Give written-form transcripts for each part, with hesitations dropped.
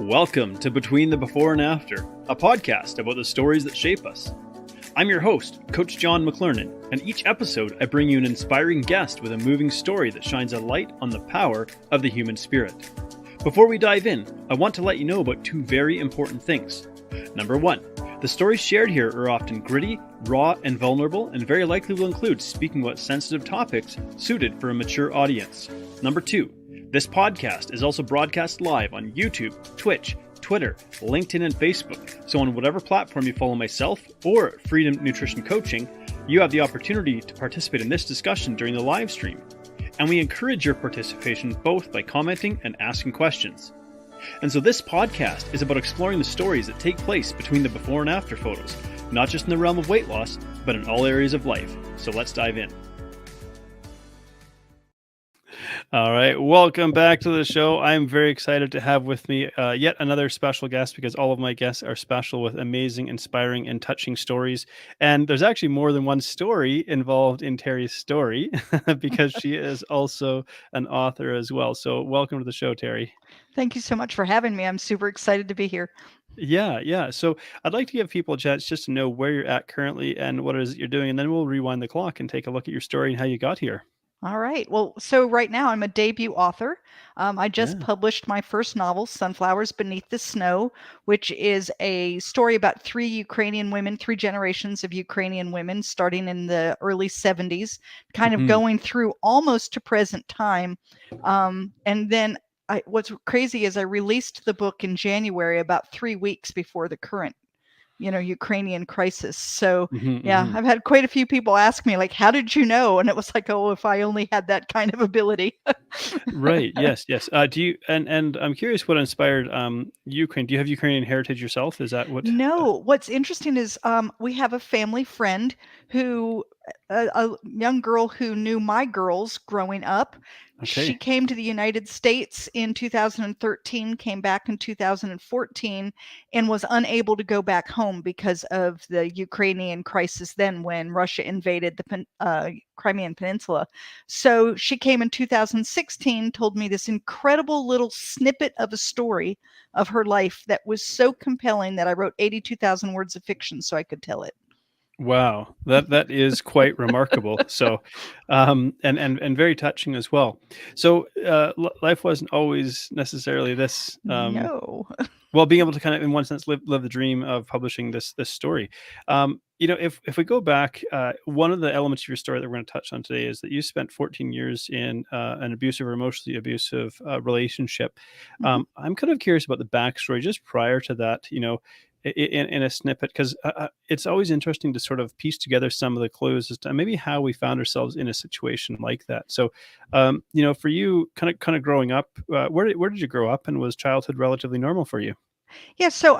Welcome to Between the Before and After, a podcast about the stories that shape us. I'm your host, Coach John McLernan, and each episode I bring you an inspiring guest with a moving story that shines a light on the power of the human spirit. Before we dive in, I want to let you know about two very important things. Number one, the stories shared here are often gritty, raw, and vulnerable, and very likely will include speaking about sensitive topics suited for a mature audience. Number two, this podcast is also broadcast live on YouTube, Twitch, Twitter, LinkedIn, and Facebook. So on whatever platform you follow myself or Freedom Nutrition Coaching, you have the opportunity to participate in this discussion during the live stream. And we encourage your participation both by commenting and asking questions. And so this podcast is about exploring the stories that take place between the before and after photos, not just in the realm of weight loss, but in all areas of life. So let's dive in. All right, welcome back to the show. I'm very excited to have with me yet another special guest, because all of my guests are special with amazing, inspiring, and touching stories. And there's actually more than one story involved in Teri's story because she is also an author as well. So welcome to the show, Teri. Thank you so much for having me. I'm super excited to be here. Yeah. So I'd like to give people a chance just to know where you're at currently and what it is that you're doing, and then we'll rewind the clock and take a look at your story and how you got here. All right. Well, so right now I'm a debut author. I just published my first novel, Sunflowers Beneath the Snow, which is a story about three Ukrainian women, three generations of Ukrainian women, starting in the early 70s, kind of going through almost to present time. And then what's crazy is I released the book in January, about 3 weeks before the current Ukrainian crisis. So I've had quite a few people ask me, like, how did you know? And it was like, oh, if I only had that kind of ability. Right. Yes. Do you, and I'm curious what inspired Ukraine. Do you have Ukrainian heritage yourself? Is that what? No, what's interesting is we have a family friend who, a young girl who knew my girls growing up. Okay. She came to the United States in 2013, came back in 2014, and was unable to go back home because of the Ukrainian crisis then, when Russia invaded the Crimean Peninsula. So she came in 2016, told me this incredible little snippet of a story of her life that was so compelling that I wrote 82,000 words of fiction so I could tell it. Wow, that is quite remarkable. So, and very touching as well. So, life wasn't always necessarily this. No. Well, being able to kind of, in one sense, live the dream of publishing this story. If we go back, one of the elements of your story that we're going to touch on today is that you spent 14 years in an abusive or emotionally abusive relationship. I'm kind of curious about the backstory just prior to that. In a snippet, because it's always interesting to sort of piece together some of the clues as to maybe how we found ourselves in a situation like that. So, for you, kind of growing up, where did you grow up, and was childhood relatively normal for you? Yeah, so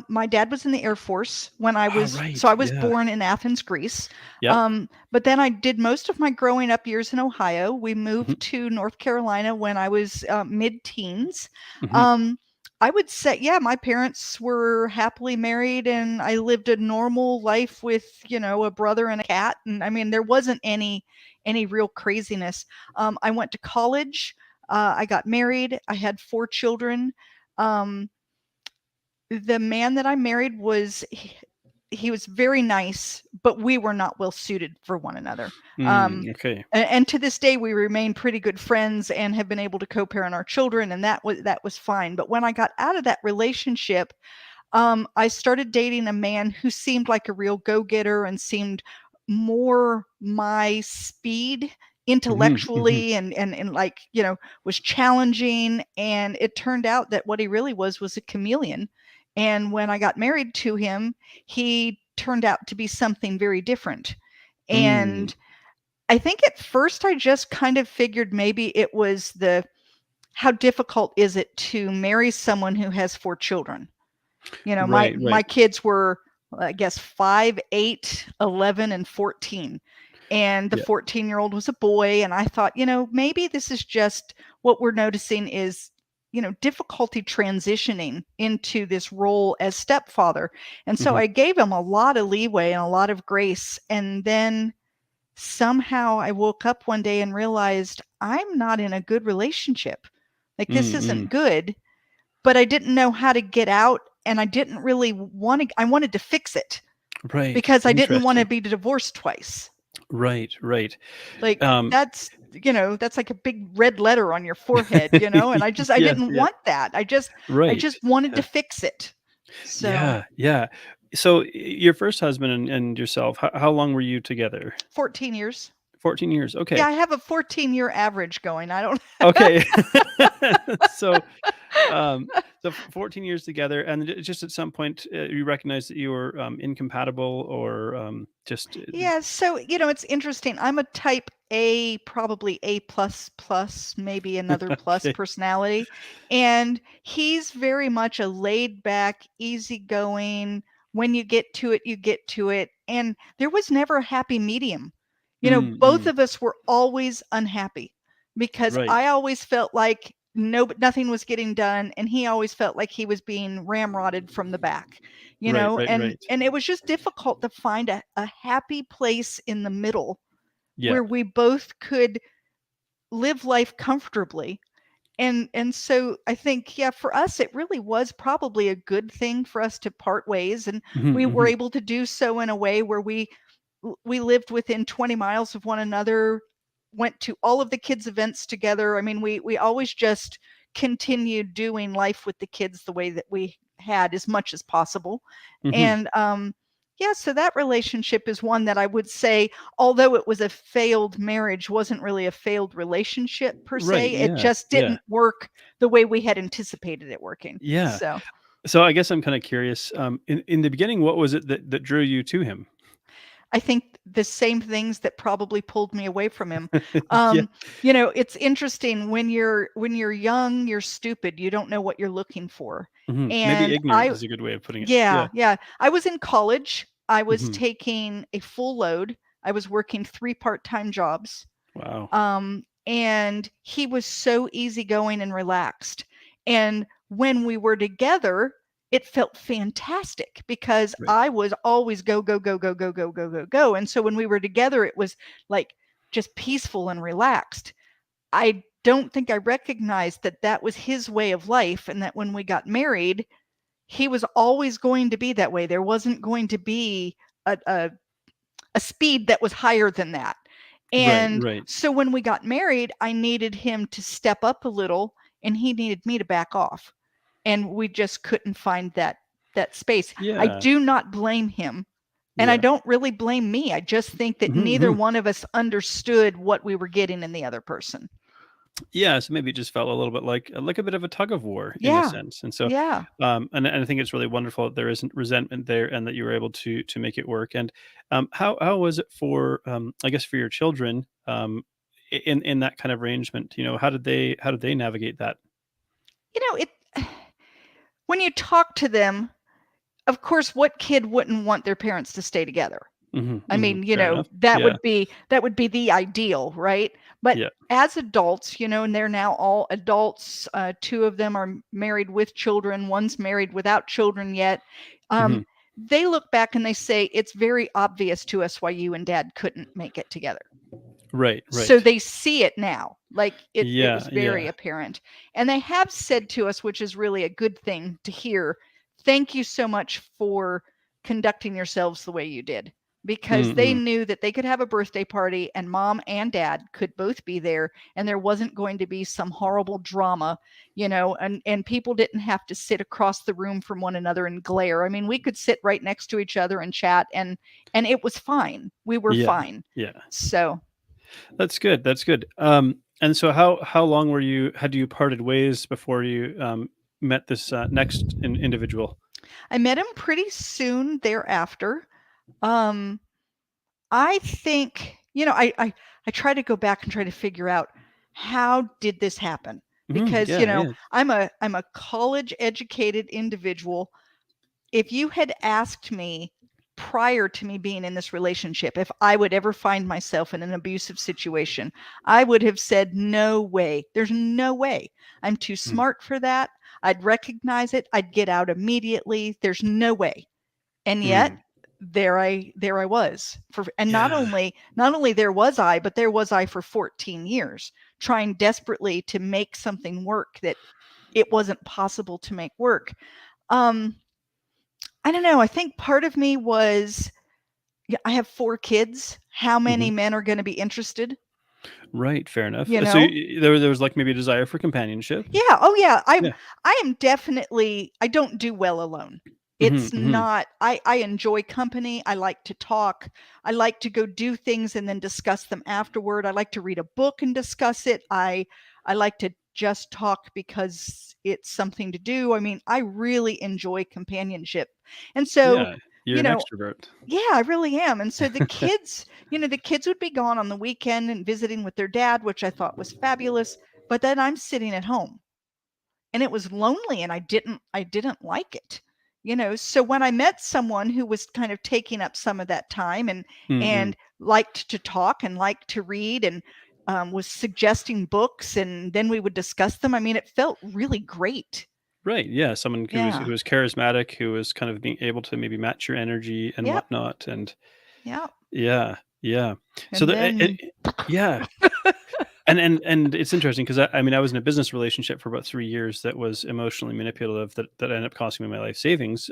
my dad was in the Air Force when I was, so I was born in Athens, Greece. But then I did most of my growing up years in Ohio. We moved to North Carolina when I was mid-teens. I would say, my parents were happily married, and I lived a normal life with, a brother and a cat. And I mean, there wasn't any real craziness. I went to college. I got married. I had 4 children. The man that I married he was very nice, but we were not well suited for one another. Okay. And to this day, we remain pretty good friends and have been able to co-parent our children, and that was fine. But when I got out of that relationship, I started dating a man who seemed like a real go-getter and seemed more my speed intellectually and like, was challenging. And it turned out that what he really was a chameleon. And when I got married to him, he turned out to be something very different. And I think at first I just kind of figured maybe it was how difficult is it to marry someone who has 4 children? My kids were, I guess, 5, 8, 11, and 14. And the 14-year-old was a boy. And I thought, maybe this is just what we're noticing is, difficulty transitioning into this role as stepfather. And so I gave him a lot of leeway and a lot of grace. And then somehow I woke up one day and realized I'm not in a good relationship. Like, this isn't good. but I didn't know how to get out, and I didn't really I wanted to fix it Right. because I didn't want to Interesting. be divorced twice. Right. Right. Like Um, that's, that's like a big red letter on your forehead, and I yeah. didn't Yeah. want that. I just Right. wanted to Yeah. fix it. So Yeah. Yeah. So your first husband and yourself, how long were you together? 14 years. 14 years. Yeah, Okay. I have a 14-year average going. I don't. Okay. so, um, so 14 years together, and just at some point, you recognize that you were incompatible, or just Yeah, so it's interesting. I'm a type A, probably A plus plus, maybe another plus okay. personality. And he's very much a laid back, easygoing. When you get to it, you get to it. And there was never a happy medium. Both Mm. of us were always unhappy because Right. I always felt like nothing was getting done, and he always felt like he was being ramrodded from the back. Right. Right. And Right. it was just difficult to find a happy place in the middle Yeah. where we both could live life comfortably. And so I think, yeah, for us it really was probably a good thing for us to part ways, and we were Hmm. able to do so in a way where we lived within 20 miles of one another, went to all of the kids events together. I mean, we always just continued doing life with the kids the way that we had as much as possible. Hmm. And yeah, so that relationship is one that I would say, although it was a failed marriage, wasn't really a failed relationship per Right. se. It Yeah. just Yeah. didn't work the way we had anticipated it working. Yeah. So So I guess I'm kind of curious. In the beginning, what was it that drew you to him? I think the same things that probably pulled me away from him. yeah. It's interesting when you're young, you're stupid, you don't know what you're looking for. Maybe And ignorant is a good way of putting it. Yeah. yeah, I was in college. I was Hmm. taking a full load. I was working 3 part-time jobs. Wow. And he was so easygoing and relaxed. And when we were together, it felt fantastic because Right. I was always go, go, go, go, go, go, go, go, go. And so when we were together, it was like just peaceful and relaxed. I don't think I recognized that that was his way of life, and that when we got married, he was always going to be that way. There wasn't going to be a speed that was higher than that. Right. And Right. so when we got married, I needed him to step up a little, and he needed me to back off. And we just couldn't find that space. I Yeah. do not blame him, and I Yeah. don't really blame me. I just think that neither Hmm. one of us understood what we were getting in the other person. Yeah, so maybe it just felt a little bit like a bit of a tug of war in a Yeah. sense, and so, Yeah. and I think it's really wonderful that there isn't resentment there, and that you were able to make it work. And how was it for I guess for your children, in that kind of arrangement? How did they navigate that? It when you talk to them, of course, what kid wouldn't want their parents to stay together? Hmm. I Hmm. mean, Fair enough. that Yeah. would be the ideal, right? But Yeah. as adults, and they're now all adults, 2 of them are married with children, one's married without children yet. Hmm. They look back and they say, it's very obvious to us why you and dad couldn't make it together. Right. So Right. they see it now, like it was Yeah. very Yeah. apparent. And they have said to us, which is really a good thing to hear, thank you so much for conducting yourselves the way you did, because they Hmm. knew that they could have a birthday party and mom and dad could both be there, and there wasn't going to be some horrible drama, and people didn't have to sit across the room from one another and glare. I mean, we could sit right next to each other and chat, and it was fine. We were Yeah. fine. Yeah. So That's good. That's good. And so how long had you parted ways before you met this next individual? I met him pretty soon thereafter. Um, I think, I try to go back and try to figure out, how did this happen? Because, Yeah. Yeah. I'm a college educated individual. If you had asked me prior to me being in this relationship if I would ever find myself in an abusive situation, I would have said, no way. There's no way. I'm too Mm. smart for that. I'd recognize it. I'd get out immediately. There's no way. And yet Mm. there I was and Yeah. not only there was I, but there was I for 14 years, trying desperately to make something work that it wasn't possible to make work. Um, I don't know. I think part of me was, yeah, I have 4 kids. How many Mhm. men are gonna be interested? Right, fair enough. You So know? there was like maybe a desire for companionship. Yeah, oh yeah, Yeah. I am definitely, I don't do well alone. Mhm, It's mhm. not, I enjoy company, I like to talk, I like to go do things and then discuss them afterward. I like to read a book and discuss it. I like to just talk because it's something to do. I mean, I really enjoy companionship. And so, Yeah, you're you an know, extrovert. yeah, I really am. And so the kids, the kids would be gone on the weekend and visiting with their dad, which I thought was fabulous, but then I'm sitting at home and it was lonely and I didn't like it. So when I met someone who was kind of taking up some of that time Mm-mm. and liked to talk and liked to read and was suggesting books and then we would discuss them. I mean, it felt really great. Right, yeah, someone Yeah. who was charismatic, who was kind of being able to maybe match your energy and Yep. whatnot, and Yep. yeah, yeah. So And then yeah, and it's interesting because I mean, I was in a business relationship for about 3 years that was emotionally manipulative that ended up costing me my life savings,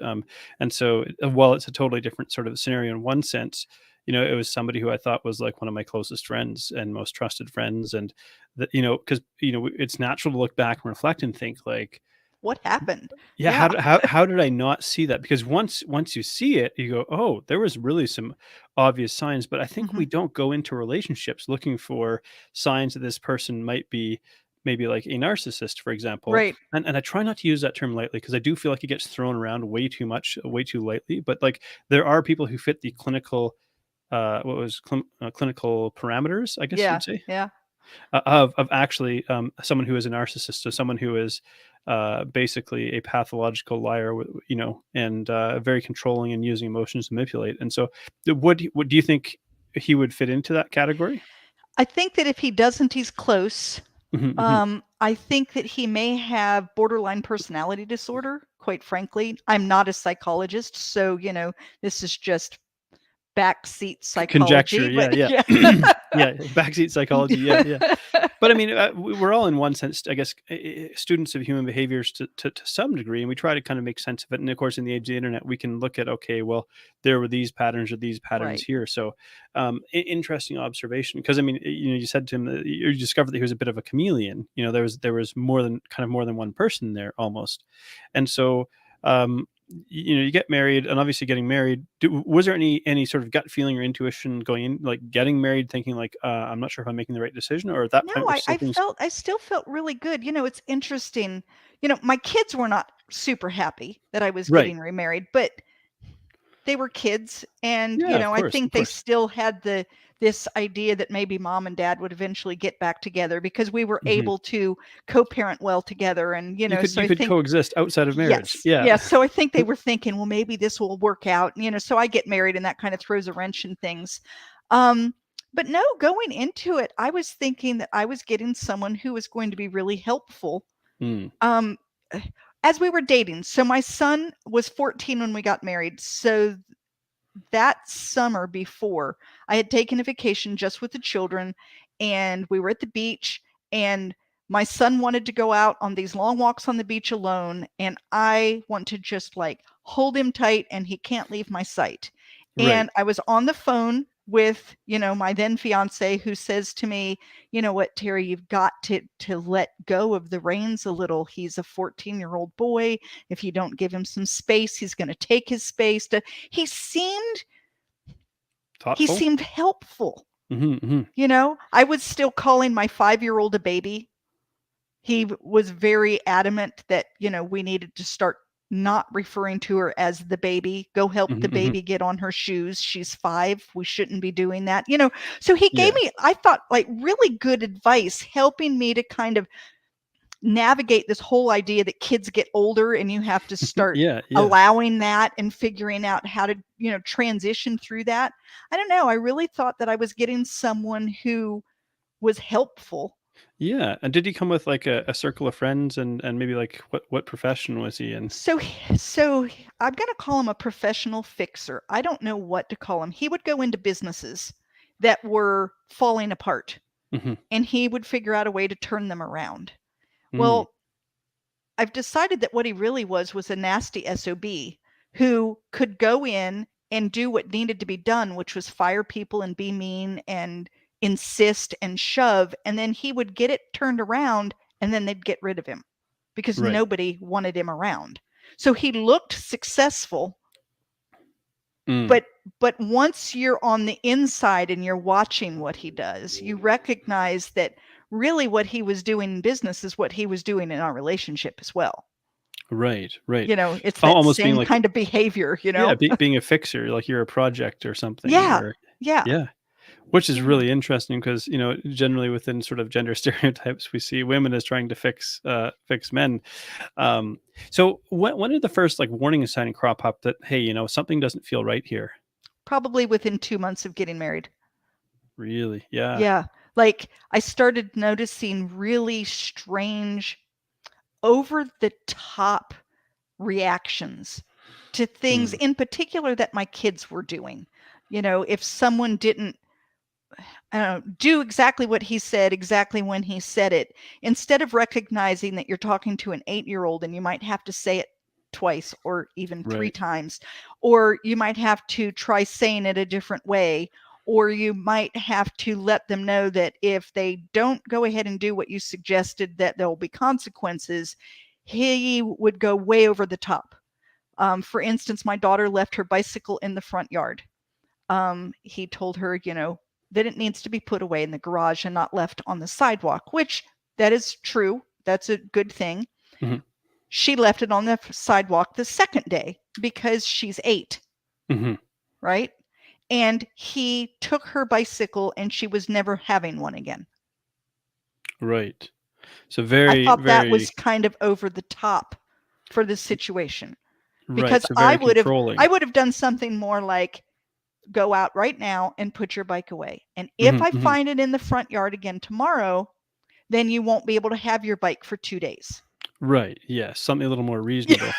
and so, while it's a totally different sort of scenario in one sense, it was somebody who I thought was, like, one of my closest friends and most trusted friends, and that, because it's natural to look back and reflect and think, like, what happened? yeah, Yeah. how did I not see that? Because once you see it, you go, "Oh, there was really some obvious signs," but I think Hmm. we don't go into relationships looking for signs that this person might be maybe like a narcissist, for example, Right. and I try not to use that term lightly because I do feel like it gets thrown around way too much, way too lightly, but, like, there are people who fit the clinical, clinical parameters, I guess Yeah. you'd say? Yeah. Of actually someone who is a narcissist, so someone who is basically a pathological liar, and very controlling and using emotions to manipulate. And so, would do you think he would fit into that category? I think that if he doesn't, he's close. Mhm, mhm. I think that he may have borderline personality disorder, quite frankly. I'm not a psychologist, so, this is just backseat Conjecture, psychology, but yeah, yeah, yeah. yeah. Backseat psychology, yeah, yeah. But I mean, we're all in one sense, I guess, students of human behaviors to some degree, and we try to kind of make sense of it. And of course, in the age of the internet, we can look at, okay, well, there were these patterns or these patterns Right. here. So, interesting observation. Because I mean, you said to him that you discovered that he was a bit of a chameleon. There was more than one person there almost, and so. You get married, and obviously getting married, was there any sort of gut feeling or intuition going in, like getting married, thinking like, I'm not sure if I'm making the right decision, or at that No, point was still things. I still felt really good. It's interesting. My kids were not super happy that I was Right. getting remarried, but they were kids and, Yeah, of I course, of think they course. still had this idea that maybe mom and dad would eventually get back together because we were Mhm. able to co-parent well together and, so You I could think coexist outside of marriage. yes. Yeah. Yes, so I think they were thinking, well, maybe this will work out, so I get married and that kind of throws a wrench in things. Um, but no, going into it, I was thinking that I was getting someone who was going to be really helpful. Mm. Um, as we were dating. So my son was 14 when we got married. So that summer before, I had taken a vacation just with the children, and we were at the beach, and my son wanted to go out on these long walks on the beach alone, and I want to just like hold him tight, and he can't leave my sight. Right. And I was on the phone with, my then fiance, who says to me, "You know what, Terry, you've got to let go of the reins a little. He's a 14-year-old boy. If you don't give him some space, he's going to take his space." He seemed he Thoughtful. seemed helpful. Mhm, mhm. I was still calling my 5-year-old a baby. He was very adamant that, we needed to start not referring to her as the baby. Go help Mhm, the mhm. baby get on her shoes. She's 5. We shouldn't be doing that. So he gave Yeah. me, I thought, like really good advice, helping me to kind of navigate this whole idea that kids get older and you have to start Yeah, yeah. allowing that and figuring out how to, transition through that. I don't know. I really thought that I was getting someone who was helpful. Yeah, and did he come with, like, a circle of friends, and maybe, like, what profession was he in? So I'm going to call him a professional fixer. I don't know what to call him. He would go into businesses that were falling apart Mhm. and he would figure out a way to turn them around. Mm. Well, I've decided that what he really was a nasty SOB who could go in and do what needed to be done, which was fire people and be mean and insist and shove, and then he would get it turned around and then they'd get rid of him because Right. nobody wanted him around. So he looked successful, Mm. but once you're on the inside and you're watching what he does, you recognize that really what he was doing in business is what he was doing in our relationship as well. Right. It's that Almost being same like, kind of behavior, yeah, being a fixer, like you're a project or something. Yeah. Or, Yeah. yeah. Which is Yeah. really interesting because, generally within sort of gender stereotypes, we see women as trying to fix men. So when did the first like warning sign crop up that, hey, something doesn't feel right here? Probably within 2 months of getting married. Really? Yeah. Yeah. Like I started noticing really strange, over the top reactions to things in particular that my kids were doing. If someone didn't do exactly what he said, exactly when he said it, instead of recognizing that you're talking to an 8-year-old and you might have to say it twice or even 3 Right. times, or you might have to try saying it a different way, or you might have to let them know that if they don't go ahead and do what you suggested, that there will be consequences. He would go way over the top. For instance, my daughter left her bicycle in the front yard. He told her, that it needs to be put away in the garage and not left on the sidewalk, which that is true. That's a good thing. Mhm. She left it on the sidewalk the second day because she's 8. Mm-hmm. Right? And he took her bicycle and she was never having one again. Right. So very, I thought very, that was kind of over the top for the situation. right. Because So very controlling. I would have done something more like, go out right now and put your bike away. And if I find it in the front yard again tomorrow, then you won't be able to have your bike for 2 days. Right. Yeah. Something a little more reasonable.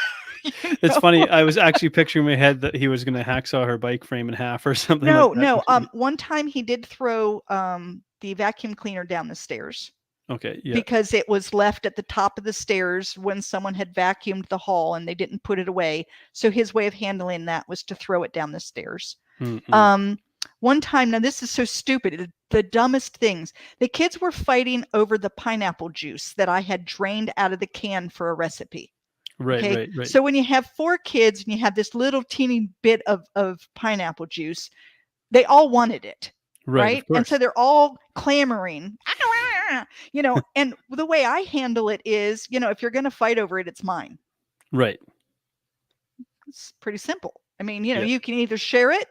It's funny. I was actually picturing in my head that he was going to hacksaw her bike frame in half or something like that. No. One time he did throw the vacuum cleaner down the stairs. Okay. Yeah. Because it was left at the top of the stairs when someone had vacuumed the hall and they didn't put it away. So his way of handling that was to throw it down the stairs. Mm-hmm. One time, now this is so stupid, the dumbest things. The kids were fighting over the pineapple juice that I had drained out of the can for a recipe. Right, okay? right. So when you have 4 kids and you have this little teeny bit of pineapple juice, they all wanted it. Right? And so they're all clamoring, and the way I handle it is, if you're going to fight over it, it's mine. Right. It's pretty simple. I mean, you can either share it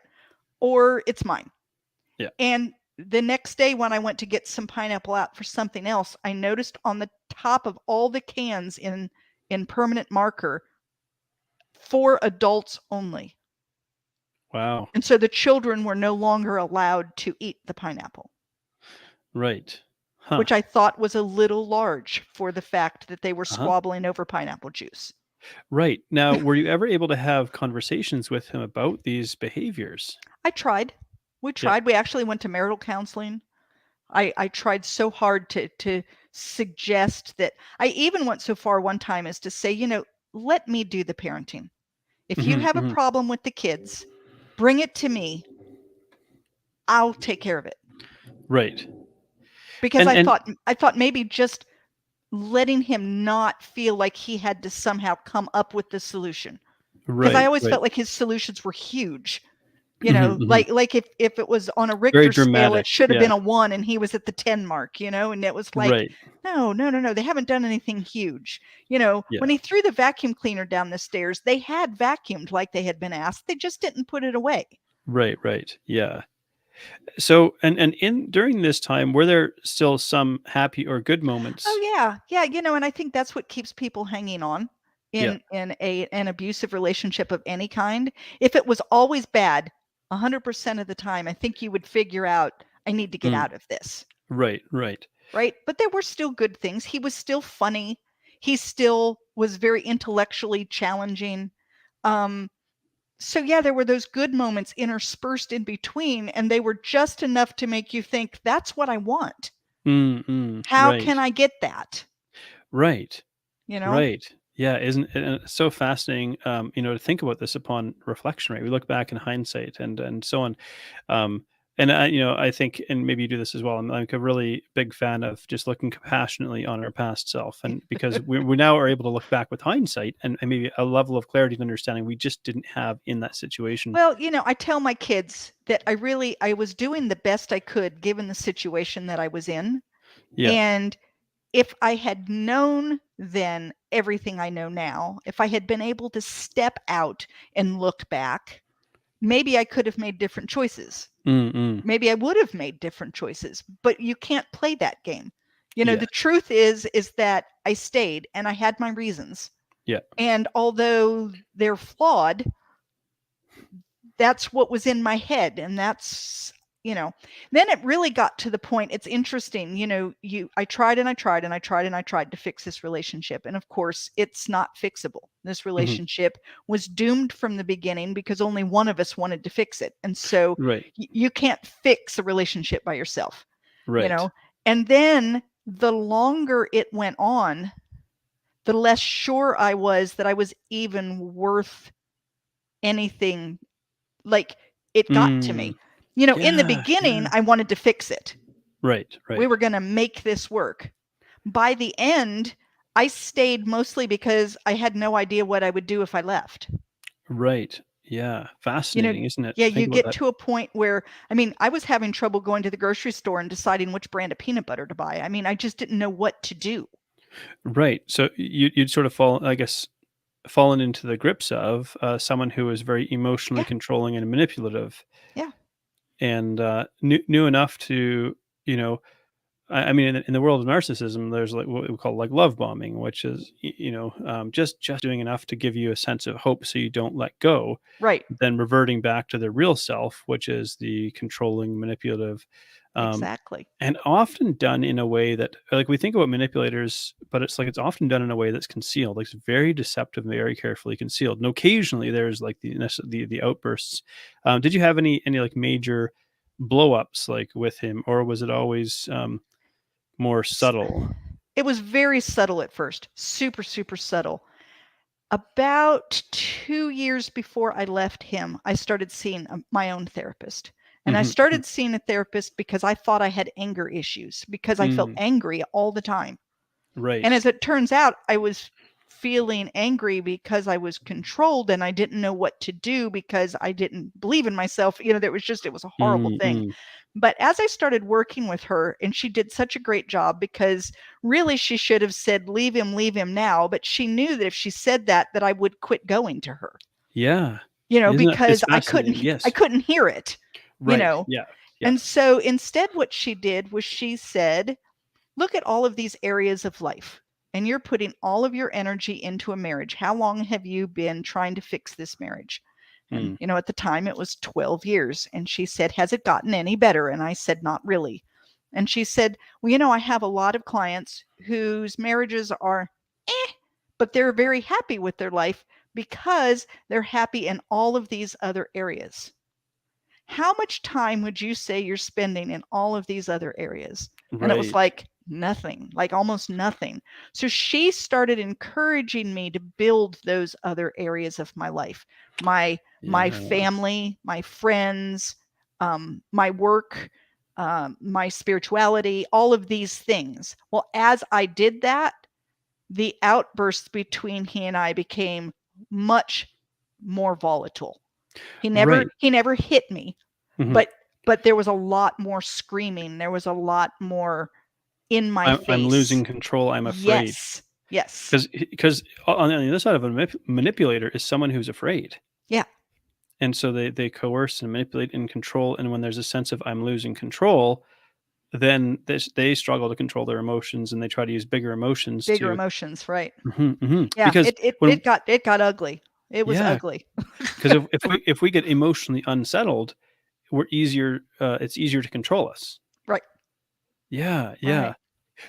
or it's mine. Yeah. And the next day when I went to get some pineapple out for something else, I noticed on the top of all the cans in permanent marker, for adults only. Wow. And so the children were no longer allowed to eat the pineapple. Right. Huh. Which I thought was a little large for the fact that they were squabbling over pineapple juice. Right. Now, were you ever able to have conversations with him about these behaviors? I tried. We tried. Yeah. We actually went to marital counseling. I tried so hard to suggest that. I even went so far one time as to say, let me do the parenting. If you have a problem with the kids, bring it to me. I'll take care of it. Right. Because I thought maybe just letting him not feel like he had to somehow come up with the solution. Because I always felt like his solutions were huge. Like if it was on a Richter scale, it should have been a 1 and he was at the 10 mark, and it was like, no, they haven't done anything huge. When he threw the vacuum cleaner down the stairs, they had vacuumed like they had been asked. They just didn't put it away. Right. Yeah. So, and during this time, were there still some happy or good moments? Oh yeah. And I think that's what keeps people hanging on in an abusive relationship of any kind. If it was always bad, 100% of the time, I think you would figure out, I need to get out of this. Right. But there were still good things. He was still funny. He still was very intellectually challenging. So yeah, there were those good moments interspersed in between, and they were just enough to make you think, that's what I want. How can I get that? Right. Right. Yeah, isn't it so fascinating, to think about this upon reflection, right? We look back in hindsight and so on. Um, and I think, and maybe you do this as well. I'm like a really big fan of just looking compassionately on our past self, and because we now are able to look back with hindsight and maybe a level of clarity and understanding we just didn't have in that situation. Well, I tell my kids that I was doing the best I could given the situation that I was in. Yeah. And if I had known then everything I know now, if I had been able to step out and look back, maybe I could have made different choices. Mm-mm. Maybe I would have made different choices, but you can't play that game. Yeah. The truth is that I stayed and I had my reasons. Yeah. And although they're flawed, that's what was in my head. And that's, then it really got to the point. It's interesting, I tried and I tried and I tried and I tried to fix this relationship. And of course, it's not fixable. This Mhm. relationship was doomed from the beginning because only one of us wanted to fix it. And so Right. you can't fix a relationship by yourself, Right. And then the longer it went on, the less sure I was that I was even worth anything. Like, it got to Mm. me. In the Yeah. beginning, Yeah. I wanted to fix it. Right. We Right. were going to make this work. By the end, I stayed mostly because I had no idea what I would do if I left. Right. Yeah. Fascinating, isn't it, Yeah, to you think about get that? to a point where, I was having trouble going to the grocery store and deciding which brand of peanut butter to buy. I just didn't know what to do. Right. So you'd sort of fall, I guess, fallen into the grips of someone who was very emotionally Yeah, controlling and manipulative, yeah, and knew enough to, you know, I mean, in the world of narcissism, there's like what we call like love bombing, which is just doing enough to give you a sense of hope so you don't let go, right, then reverting back to the real self, which is the controlling, manipulative, um, exactly. and often done in a way that, like, we think about manipulators, but it's like it's often done in a way that's concealed, like it's very deceptive, very carefully concealed. And occasionally there's like the outbursts. Did you have any like major blow ups like with him, or was it always more subtle? It was very subtle at first, super, super subtle. About 2 years before I left him, I started seeing my own therapist. And I Mhm, mhm. started seeing a therapist because I thought I had anger issues, because I felt Mm, angry all the time. And right. as it turns out, I was feeling angry because I was controlled and I didn't know what to do because I didn't believe in myself. It was a horrible Mm, thing. mm. But as I started working with her, and she did such a great job, because really she should have said, leave him now. But she knew that if she said that, that I would quit going to her, Yeah. Isn't it? It's because fascinating. I Yes. couldn't hear it, you Right. know. Yeah. Yeah. And so instead, what she did was she said, look at all of these areas of life, and you're putting all of your energy into a marriage. How long have you been trying to fix this marriage? And, Mm, at the time it was 12 years. And she said, has it gotten any better? And I said, not really. And she said, well, I have a lot of clients whose marriages are but they're very happy with their life because they're happy in all of these other areas. How much time would you say you're spending in all of these other areas? And it was right. like nothing, like almost nothing. So she started encouraging me to build those other areas of my life, my Yeah. family, my friends, my work, my spirituality, all of these things. Well, as I did that, the outbursts between he and I became much more volatile. Right. He never hit me, Mhm. but there was a lot more screaming. There was a lot more in my I'm losing face. control. I'm afraid. Yes. Yes. Because on the other side of a manipulator is someone who's afraid. Yeah. And so they coerce and manipulate and control. And when there's a sense of I'm losing control, then they struggle to control their emotions and they try to use bigger emotions Bigger to. emotions, right? Mhm, mhm. Yeah. Because when It got ugly. It was yeah, ugly. because if we get emotionally unsettled, it's easier to control us. Right. Yeah, Right. yeah.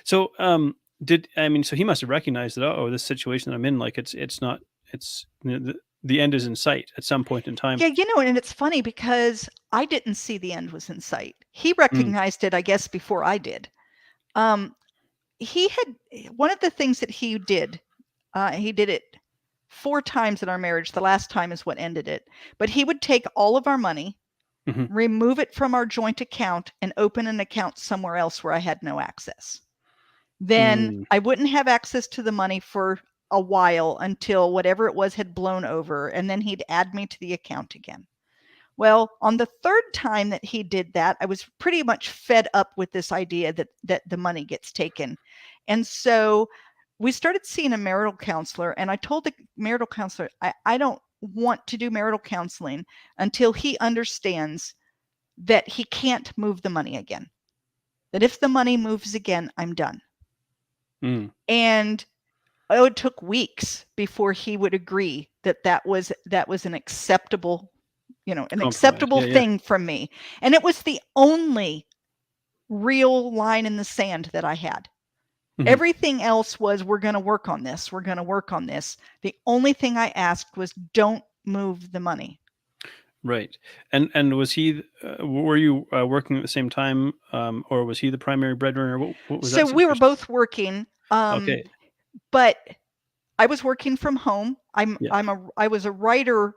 So, so he must have recognized that, "Oh, this situation that I'm in, like, it's not it's the end is in sight at some point in time." Yeah, and it's funny because I didn't see the end was in sight. He Mm, recognized it, I guess, before I did. Um, he had one of the things that he did. He did it 4 times in our marriage. The last time is what ended it. But he would take all of our money, remove it from our joint account, and open an account somewhere else where I had no access. Then I wouldn't have access to the money for a while until whatever it was had blown over, and then he'd add me to the account again. Well, on the 3rd time that he did that, I was pretty much fed up with this idea that the money gets taken. And so we started seeing a marital counselor, and I told the marital counselor, I don't want to do marital counseling until he understands that he can't move the money again. That if the money moves again, I'm done. And it took weeks before he would agree that was an acceptable, acceptable thing from me. And it was the only real line in the sand that I had. Everything else was, we're going to work on this. We're going to work on this. The only thing I asked was, don't move the money. Right. And was he, were you working at the same time, or was he the primary breadwinner? What was that So we were both working. Okay. But I was working from home. I was a writer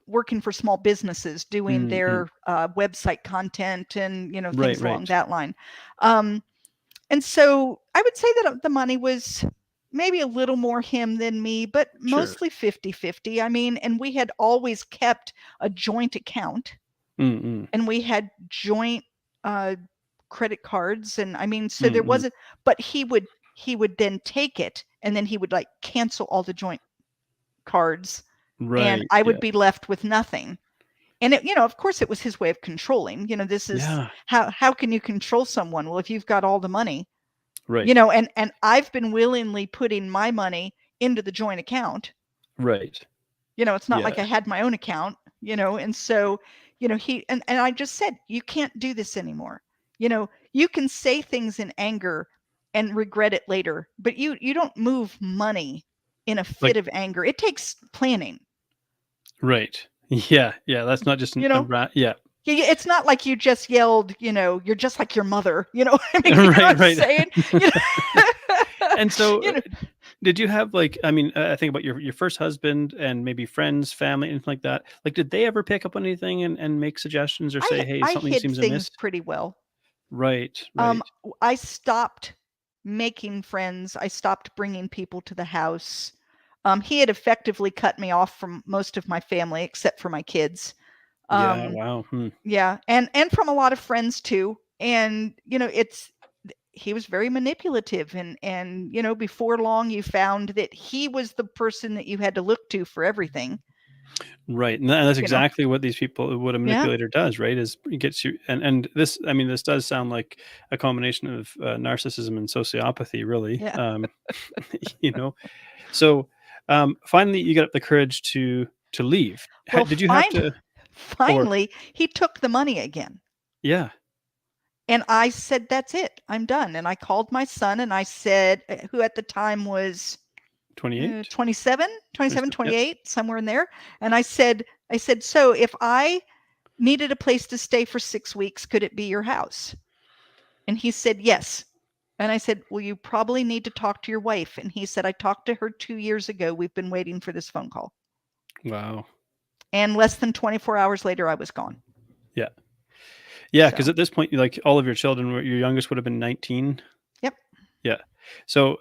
working for small businesses, doing their website content and, things along that line. And so I would say that the money was maybe a little more him than me, but mostly 50-50. I mean, and we had always kept a joint account, and we had joint credit cards. And I mean, so there wasn't, but he would then take it, and then he would like cancel all the joint cards, and I would be left with nothing. And it, of course it was his way of controlling. This is how can you control someone? Well, if you've got all the money, and I've been willingly putting my money into the joint account. It's not like I had my own account, and so, he, and I just said, you can't do this anymore. You can say things in anger and regret it later, but you don't move money in a fit of anger. It takes planning. Right. Yeah. That's not just It's not like you just yelled, you're just like your mother. You know what I mean? Right. Saying? And so, did you have I think about your first husband and maybe friends, family, anything like that. Like, did they ever pick up on anything and make suggestions or say, "Hey, something seems amiss"? I hid things pretty well. Right. I stopped making friends. I stopped bringing people to the house. He had effectively cut me off from most of my family, except for my kids. Wow. Yeah. And from a lot of friends too. And, he was very manipulative, and, before long you found that he was the person that you had to look to for everything. Right. And that's exactly what these people, what a manipulator does, right? Is it gets you, and this, this does sound like a combination of narcissism and sociopathy, really. So finally you got up the courage to leave. Well, did you have to? Finally, he took the money again. Yeah. And I said, that's it. I'm done. And I called my son, and I said, who at the time was 27, 28, somewhere in there. And I said, so if I needed a place to stay for 6 weeks, could it be your house? And he said, yes. And I said, well, you probably need to talk to your wife. And he said, I talked to her 2 years ago. We've been waiting for this phone call. Wow. And less than 24 hours later, I was gone. Yeah. Yeah, because at this point, like all of your children, your youngest would have been 19. Yep. Yeah. So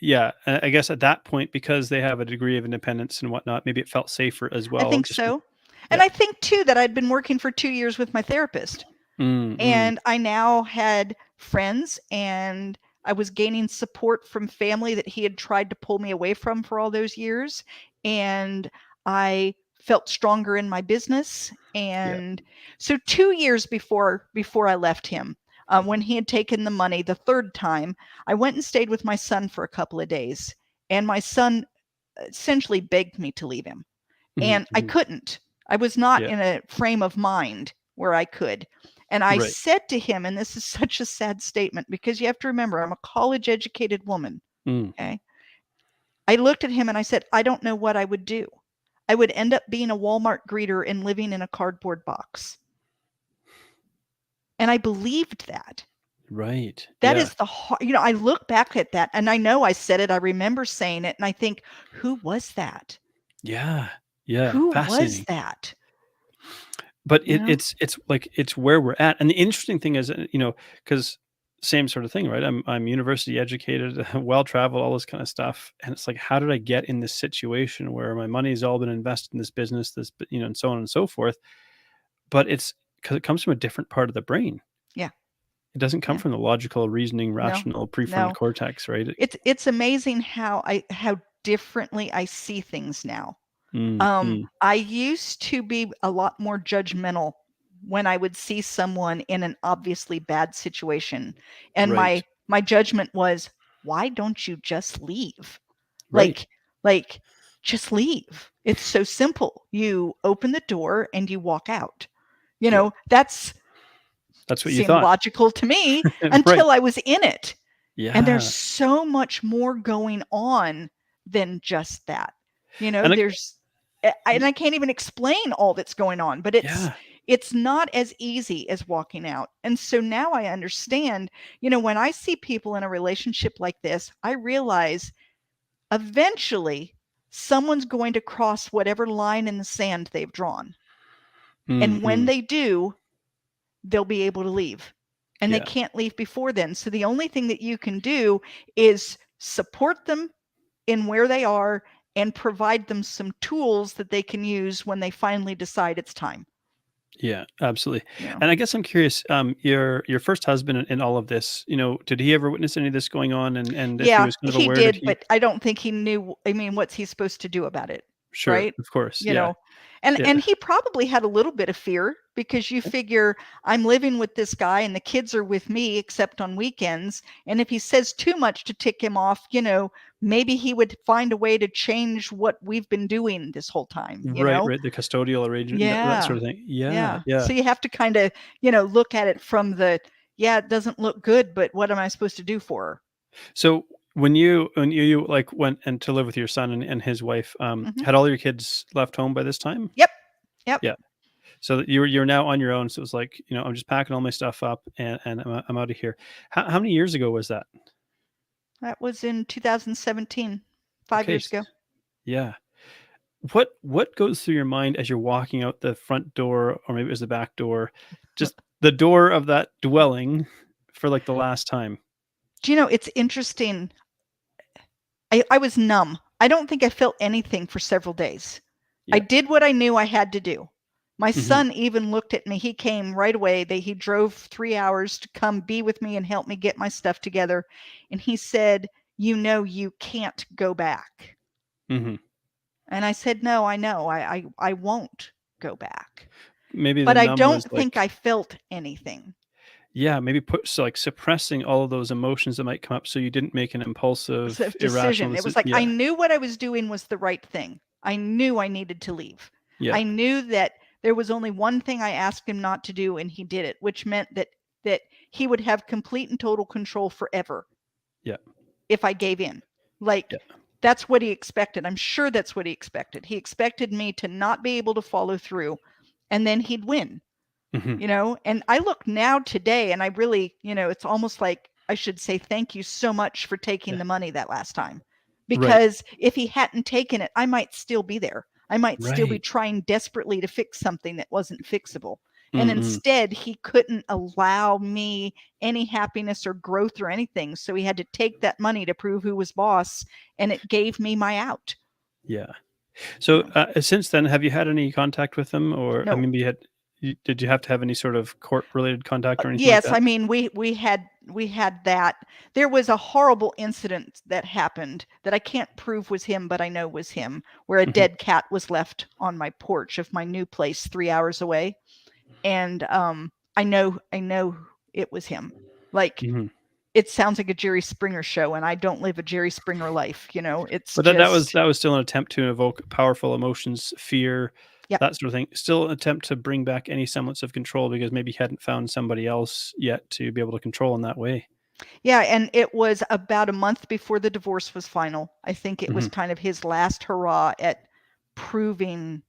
yeah, I guess at that point, because they have a degree of independence and whatnot, maybe it felt safer as well. I think so. And I think too that I'd been working for 2 years with my therapist, and I now had friends, and I was gaining support from family that he had tried to pull me away from for all those years. And I felt stronger in my business. And so 2 years before I left him, when he had taken the money the 3rd time, I went and stayed with my son for a couple of days. And my son essentially begged me to leave him. And I couldn't. I was not in a frame of mind where I could. And I said to him, and this is such a sad statement, because you have to remember, I'm a college educated woman. Okay. I looked at him and I said, I don't know what I would do. I would end up being a Walmart greeter and living in a cardboard box. And I believed that. Right. That Yeah. is I look back at that and I know I said it. I remember saying it and I think, who was that? Yeah. Yeah. Who was Fascinating. that? But You know? it's like it's where we're at. And the interesting thing is, because same sort of thing, right? I'm university educated, well traveled, all this kind of stuff. And it's like, how did I get in this situation where my money's all been invested in this business, and so on and so forth. But it's because it comes from a different part of the brain. Yeah. It doesn't come Yeah. from the logical, reasoning, No. rational prefrontal No. cortex, right? It's amazing how differently I see things now. Mm. I used to be a lot more judgmental when I would see someone in an obviously bad situation, and Right. my judgment was, "Why don't you just leave? Right. Like, just leave. It's so simple. You open the door and you walk out." Yeah. That's That's what you seemed thought. logical to me Right. until I was in it. And there's Yeah. so much more going on than just that. And There's and I can't even explain all that's going on, but yeah. it's not as easy as walking out. And so now I understand, when I see people in a relationship like this, I realize eventually someone's going to cross whatever line in the sand they've drawn. And when Mm. they do, they'll be able to leave. And they Yeah. can't leave before then. So the only thing that you can do is support them in where they are and provide them some tools that they can use when they finally decide it's time. Yeah, absolutely. You know. And I guess I'm curious, your first husband in all of this, did he ever witness any of this going on? And if he Yeah, was kind of he aware, did did, he? but I don't think he knew. I mean, what's he supposed to do about it? Sure, Right? of course. You Yeah. know. And Yeah. and he probably had a little bit of fear because you figure I'm living with this guy and the kids are with me except on weekends, and if he says too much to tick him off, maybe he would find a way to change what we've been doing this whole Right, right. The custodial arrangement, that Yeah. sort of thing. Yeah, Yeah. yeah. So you have to kind of, look at it from yeah, it doesn't look good, but what am I supposed to do for her? So when you like went and to live with your son and his wife, Mhm. had all your kids left home by this time? Yep. Yep. Yeah. So that you're now on your own. So it's like, I'm just packing all my stuff up and I'm out of here. How many years ago was that? That was in 2017, 5 Okay. years ago. Yeah. What goes through your mind as you're walking out the front door, or maybe it was the back door, just the door of that dwelling for like the last time? Do you know, it's interesting. I was numb. I don't think I felt anything for several days. I Yeah. did what I knew I had to do. My Hmm. son even looked at me. He came right away. He drove 3 hours to come be with me and help me get my stuff together. And he said, you can't go back. Hmm. And I said, no, I know. I won't go back. Maybe the But I numb don't was think like, I felt anything. yeah, maybe like suppressing all of those emotions that might come up, so you didn't make an impulsive, irrational Decision. It was decision. like I Yeah, knew what I was doing was the right thing. I knew I needed to leave. yeah, I knew that there was only one thing I asked him not to do, and he did it, which meant that he would have complete and total control forever yeah, if I gave in. Like, yeah. that's what he expected. I'm sure that's what he expected. He expected me to not be able to follow through, and then he'd win. Hmm. And I look now today and I really, it's almost like I should say thank you so much for taking Yeah. the money that last time, Right, because if he hadn't taken it, I might still be there. I might still be right. trying desperately to fix something that wasn't fixable. And Mm-mm. instead, he couldn't allow me any happiness or growth or anything. So he had to take that money to prove who was boss, and it gave me my out. Yeah. You So, know, since then, have you had any contact with them, or I no, mean, did you have to have any sort of court-related contact or anything like yes, that? I mean we had that. There was a horrible incident that happened that I can't prove was him, but I know was him, where a Mhm, dead cat was left on my porch of my new place 3 hours away, and I know it was him. Like, mhm. it sounds like a Jerry Springer show, and I don't live a Jerry Springer life. It's But that was just, that was still an attempt to evoke powerful emotions, fear, yep. that sort of thing. Still an attempt to bring back any semblance of control because maybe he hadn't found somebody else yet to be able to control in that way. Yeah, and it was about a month before the divorce was final. I think it was Mhm. kind of his last hurrah at proving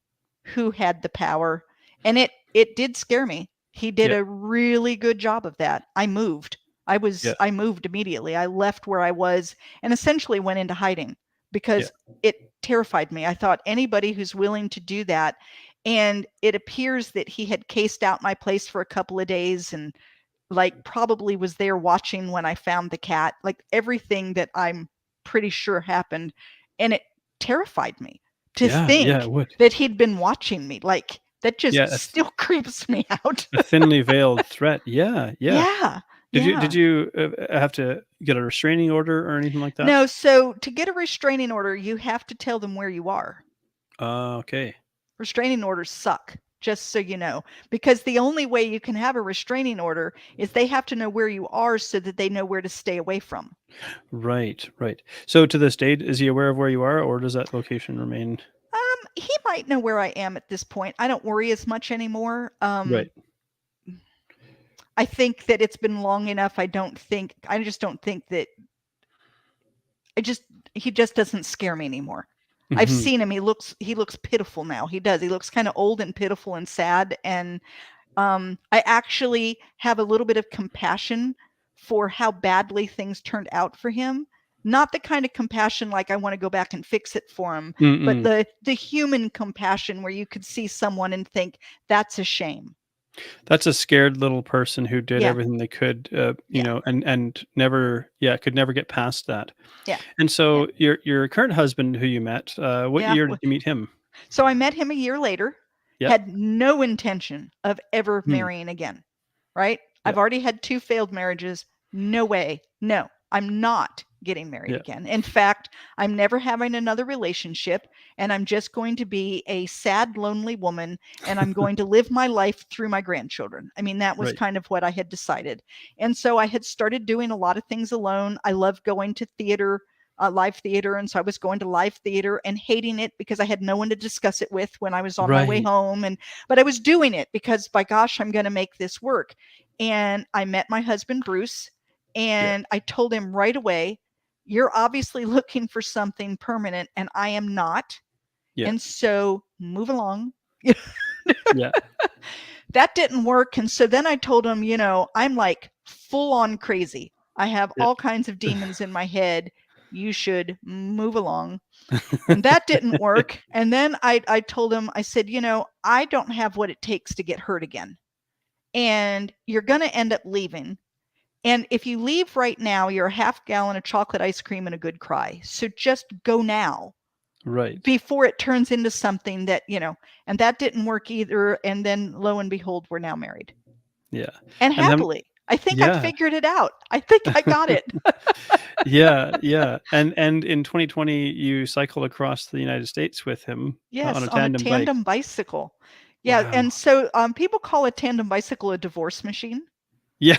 who had the power. And it did scare me. He did Yeah. a really good job of that. I moved. Yeah. I moved immediately. I left where I was and essentially went into hiding Yeah. because it terrified me. I thought anybody who's willing to do that, and it appears that he had cased out my place for a couple of days and like probably was there watching when I found the cat, like everything that I'm pretty sure happened. And it terrified me to Yeah. Yeah. It think would. that he'd been watching me. Like that just Yeah. still creeps me out. A thinly veiled threat. Yeah. Yeah. Yeah. Did Yeah. you have to get a restraining order or anything like that? No, so to get a restraining order, you have to tell them where you are. Okay. Restraining orders suck, just so you know, because the only way you can have a restraining order is they have to know where you are so that they know where to stay away from. Right. Right. So to this date, is he aware of where you are, or does that location remain? He might know where I am at this point. I don't worry as much anymore. Right. I think that it's been long enough. I just don't think that he just doesn't scare me anymore. I've Mhm. seen him. He looks pitiful now. He does. He looks kind of old and pitiful and sad. And I actually have a little bit of compassion for how badly things turned out for him. Not the kind of compassion like I want to go back and fix it for him, but Mm-mm. the human compassion where you could see someone and think that's a shame. That's a scared little person who did Yeah, everything they could, yeah, and never, could never get past that. yeah, And yeah, so your current husband who you met, what yeah. year did you meet him? So I met him a year later, Yeah. had no intention of ever Hmm. marrying again, right? Yeah. I've already had 2 failed marriages. No way. No, I'm not getting married Yeah. again. In fact, I'm never having another relationship, and I'm just going to be a sad, lonely woman, and I'm going to live my life through my grandchildren. I mean, that was Right. kind of what I had decided. And so I had started doing a lot of things alone. I love going to theater, live theater. And so I was going to live theater and hating it because I had no one to discuss it with when I was on my way Right. home. But I was doing it because by gosh, I'm going to make this work. And I met my husband, Bruce, Yeah. and I told him right away, you're obviously looking for something permanent and I am not. Yeah. And so move along. Yeah. That didn't work. And so then I told him, I'm like full on crazy. I have Yeah. all kinds of demons in my head. You should move along. And that didn't work. And then I told him, I said, I don't have what it takes to get hurt again. And you're going to end up leaving. And if you leave right now, you're a half gallon of chocolate ice cream and a good cry. So just go now Right. before it turns into something that, and that didn't work either. And then lo and behold, we're now married. Yeah. And And then happily. I think I yeah. figured it out. I think I got it. Yeah, yeah. And in 2020 you cycled across the United States with him on Yes, a on a tandem bike. tandem bicycle. Yeah, Wow. and so people call a tandem bicycle a divorce machine. Yeah.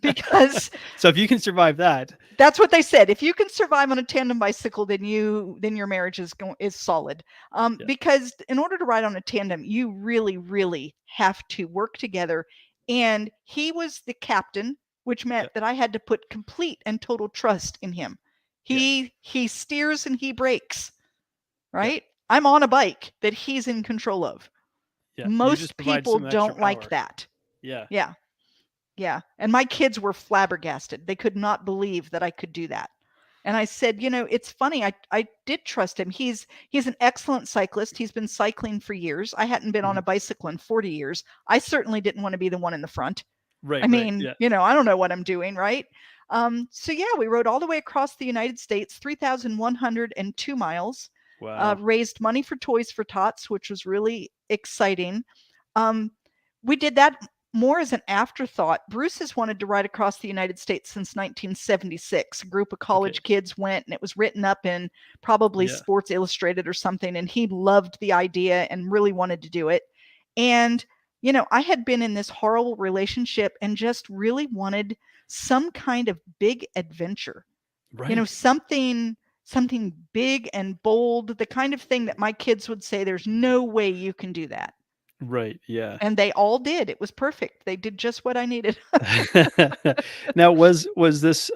Because So if you can survive that. that's what they said. If you can survive on a tandem bicycle, then your marriage is solid. Yeah. Because in order to ride on a tandem, you really, really have to work together. And he was the captain, which meant Yeah. that I had to put complete and total trust in him. Yeah. He steers and he brakes, Yeah. right? I'm on a bike that he's in control of. Yeah. You just Most provide people some extra don't like power. that. Yeah. Yeah. Yeah. And my kids were flabbergasted. They could not believe that I could do that. And I said, it's funny. I did trust him. He's an excellent cyclist. He's been cycling for years. I hadn't been on a bicycle in 40 years. I certainly didn't want to be the one in the front. Right, I right. mean, Yeah. I don't know what I'm doing, right? So yeah, we rode all the way across the United States, 3,102 miles. Wow. Raised money for Toys for Tots, which was really exciting. We did that more as an afterthought. Bruce has wanted to ride across the United States since 1976. A group of college kids went, and it was written up in probably Yeah. Sports Illustrated or something, and he loved the idea and really wanted to do it. And I had been in this horrible relationship and just really wanted some kind of big adventure. Right. Something big and bold, the kind of thing that my kids would say, there's no way you can do that. Right. Yeah. And they all did. It was perfect. They did just what I needed. Now, was this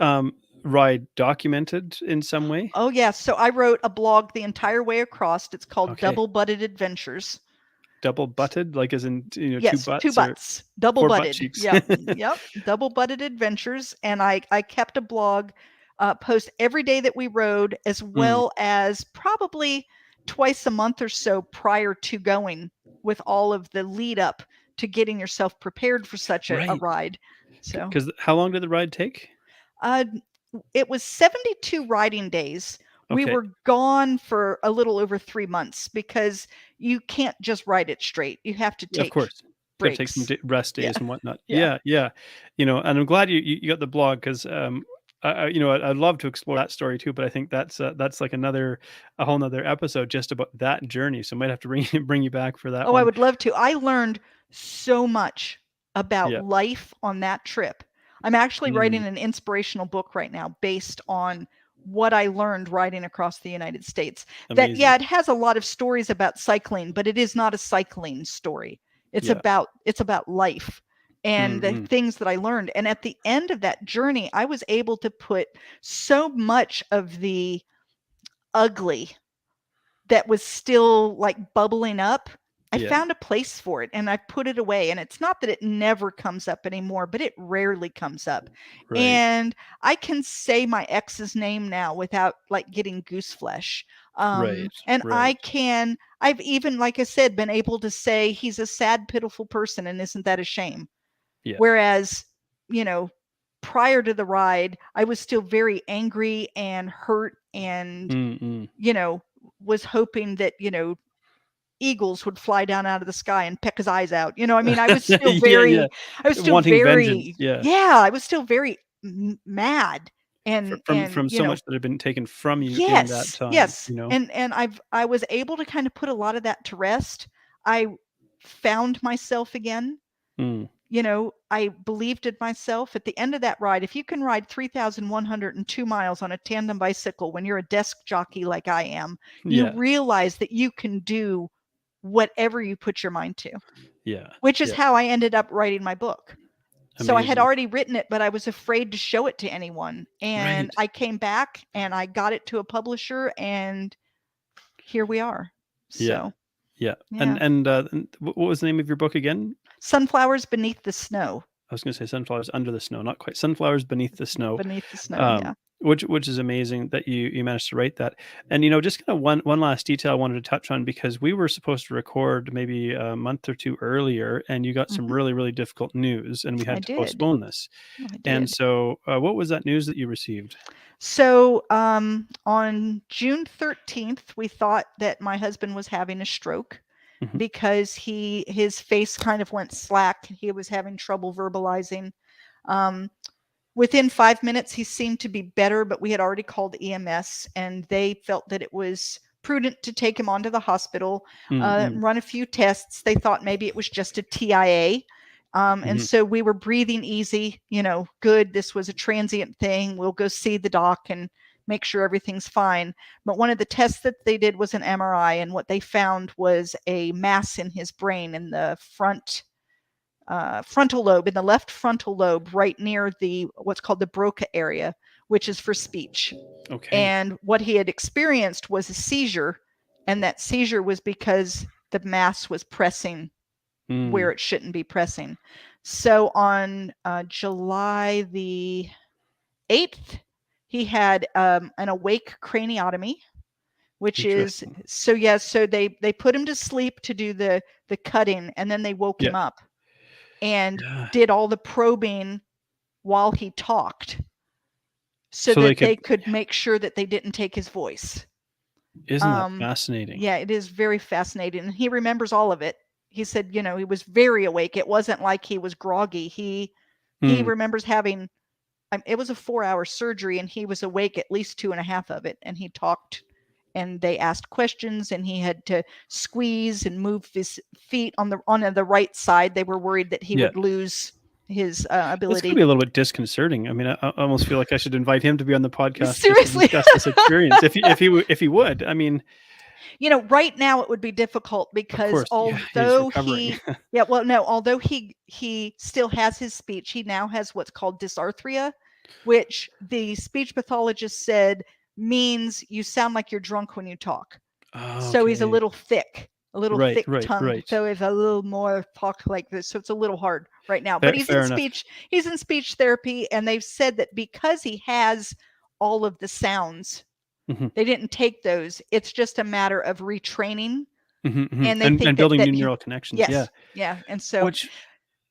ride documented in some way? Oh, yeah. So I wrote a blog the entire way across. It's called Okay. Double Butted Adventures. double butted, like as in, two Yes, butts, two butts, double 4 butt butted. cheeks. Yep, yep, double butted adventures. And I kept a blog post every day that we rode, as well as probably twice a month or so prior to going, with all of the lead up to getting yourself prepared for such a Right. ride. So, Because how long did the ride take? it was 72 riding days. We Okay. were gone for a little over 3 months because you can't just ride it straight. You have to Of take course. You have to take some breaks. rest Yeah, days and whatnot. yeah. Yeah, yeah. And I'm glad you got the blog because I'd love to explore that story too, but I think that's like a whole nother episode just about that journey. So I might have to bring you back for that Oh, I one. would love to. I learned so much about Yeah. life on that trip. I'm actually writing Mm, an inspirational book right now based on what I learned riding across the United States. That, amazing. yeah, it has a lot of stories about cycling, but it is not a cycling story. It's Yeah. about life and the Mm-hmm. things that I learned. And at the end of that journey, I was able to put so much of the ugly that was still like bubbling up. I Yeah. found a place for it and I put it away. And it's not that it never comes up anymore, but it rarely comes up. Right. And I can say my ex's name now without like getting goose flesh. Right. And Right. I've even, like I said, been able to say he's a sad, pitiful person. And isn't that a shame? Yeah. Whereas, prior to the ride, I was still very angry and hurt and, Mm-mm. was hoping that, eagles would fly down out of the sky and peck his eyes out. I mean, I was still Yeah, yeah. Wanting vengeance. Yeah. yeah, I was still very mad From so much that had been taken from you in that yes, time, yes. And I was able to kind of put a lot of that to rest. I found myself again. Mm. I believed in myself. At the end of that ride, if you can ride 3,102 miles on a tandem bicycle when you're a desk jockey like I am, you Yeah. realize that you can do whatever you put your mind to, Yeah. which is Yeah. how I ended up writing my book. So I had Amazing. already written it, but I was afraid to show it to anyone. And Right. I came back and I got it to a publisher, and here we are. Yeah. So, Yeah. yeah. And what was the name of your book again? Sunflowers Beneath the Snow. I was going to say Sunflowers Under the Snow, not quite. Sunflowers Beneath the Snow. Beneath the Snow, yeah. Which is amazing that you managed to write that. And just kind of one last detail I wanted to touch on, because we were supposed to record maybe a month or two earlier, and you got some really, really difficult news, and we had to postpone this. I did. And so, what was that news that you received? So on June 13th, we thought that my husband was having a stroke because his face kind of went slack. He was having trouble verbalizing. Within 5 minutes, he seemed to be better, but we had already called EMS, and they felt that it was prudent to take him onto the hospital, run a few tests. They thought maybe it was just a TIA. And so we were breathing easy, good. This was a transient thing. We'll go see the doc and make sure everything's fine. But one of the tests that they did was an MRI, and what they found was a mass in his brain in the frontal lobe, in the left frontal lobe, right near what's called the Broca area, which is for speech. Okay. And what he had experienced was a seizure, and that seizure was because the mass was pressing where it shouldn't be pressing. So on July the 8th, he had an awake craniotomy, which is so they put him to sleep to do the cutting, and then they woke him up and did all the probing while he talked, so that they could make sure that they didn't take his voice. Isn't that fascinating? Yeah, it is very fascinating. And he remembers all of it. He said, he was very awake. It wasn't like he was groggy. He remembers having, it was a 4-hour surgery, and he was awake at least 2.5 of it. And he talked, and they asked questions, and he had to squeeze and move his feet on the right side. They were worried that he would lose his ability. It's going to be a little bit disconcerting. I mean, I almost feel like I should invite him to be on the podcast. Seriously, to discuss this experience, if he would. I mean, right now it would be difficult because although although he still has his speech, he now has what's called dysarthria, which the speech pathologist said means you sound like you're drunk when you talk. So he's a little thick. a little Right, thick right, tongued, right. so it's a little more talk like this. So it's a little hard right now. But Fair enough. he's in speech therapy, and they've said that because he has all of the sounds, Mhm, they didn't take those. It's just a matter of retraining. mhm, mhm, And they think and building new that neural connections, yeah. yes, yeah. And so, Which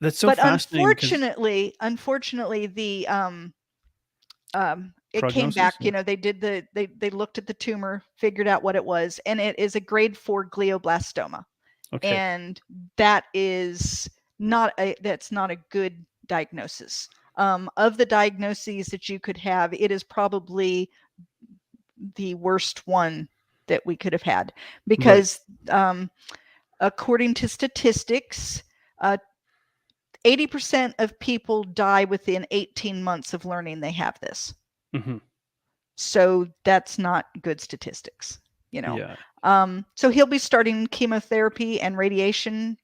that's so but fascinating because unfortunately, the it came back. prognosis? Yeah. They did they looked at the tumor, figured out what it was, and it is a grade 4 glioblastoma, Okay. and that's not a good diagnosis. Of the diagnoses that you could have, it is probably the worst one that we could have had, Right. because according to statistics, uh, 80% of people die within 18 months of learning they have this. Mhm. So that's not good statistics, you know. Yeah. So he'll be starting chemotherapy and radiation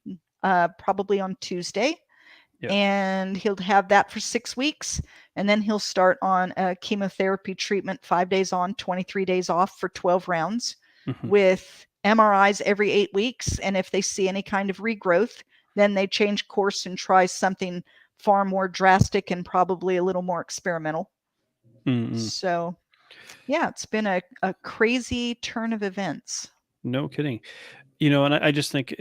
probably on Tuesday, Yeah. and he'll have that for 6 weeks, and then he'll start on a chemotherapy treatment 5 days on, 23 days off for 12 rounds Mhm. with MRIs every 8 weeks, and if they see any kind of regrowth, then they change course and try something far more drastic and probably a little more experimental. Mm-mm. So, yeah, it's been a crazy turn of events. No kidding. And I just think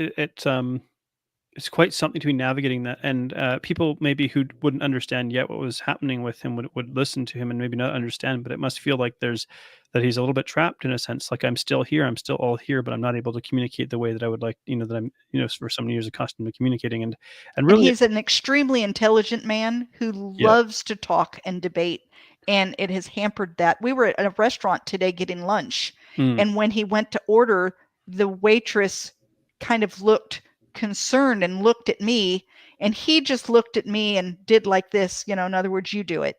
it's quite something to be navigating that, and people maybe who wouldn't understand yet what was happening with him would listen to him and maybe not understand, but it must feel like that he's a little bit trapped in a sense. Like, I'm still here, I'm still all here, but I'm not able to communicate the way that I would like. That I'm for so many years accustomed to communicating, and And really, he's an extremely intelligent man who yeah. loves to talk and debate, and it has hampered that. We were at a restaurant today getting lunch, Mm, and when he went to order, the waitress kind of looked concerned and looked at me, and he just looked at me and did like this, in other words, you do it.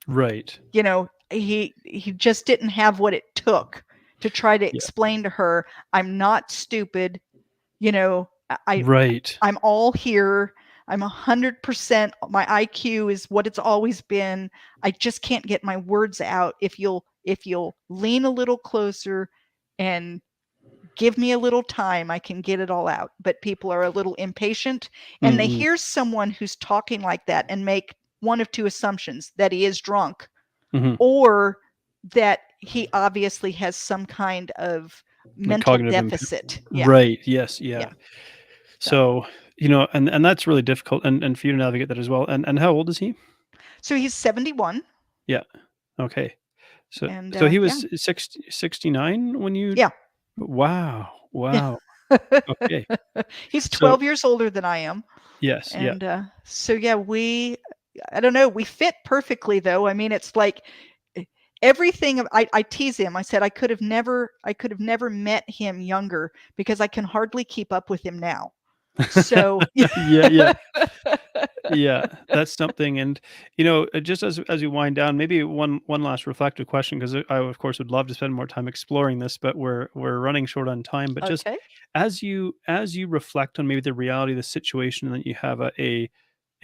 right. He just didn't have what it took to try to Yeah. explain to her, I'm not stupid, you know, I Right. I'm all here. I'm 100%. My IQ is what it's always been. I just can't get my words out. If you'll lean a little closer and give me a little time, I can get it all out. But people are a little impatient, and they Mm-mm. hear someone who's talking like that and make one of two assumptions: that he is drunk, Mhm. or that he obviously has some kind of Like mental cognitive deficit. Yeah. right. Yes. Yeah. Yeah. So So, and that's really difficult, and for you to navigate that as well. And how old is he? so he's 71, Yeah. Okay. So and so he yeah. was 69 when you Yeah. wow. Yeah. Wow. Okay. He's So 12 years older than I am. yes, yeah. And so yeah, I don't know, we fit perfectly though. I mean, it's like e- everything I tease him. I said I could have never met him younger because I can hardly keep up with him now. So Yeah, yeah. Yeah, that's something, and, just as you wind down, maybe one last reflective question, because I, of course, would love to spend more time exploring this, but we're running short on time, but just okay. as you reflect on maybe the reality of the situation, and that you have a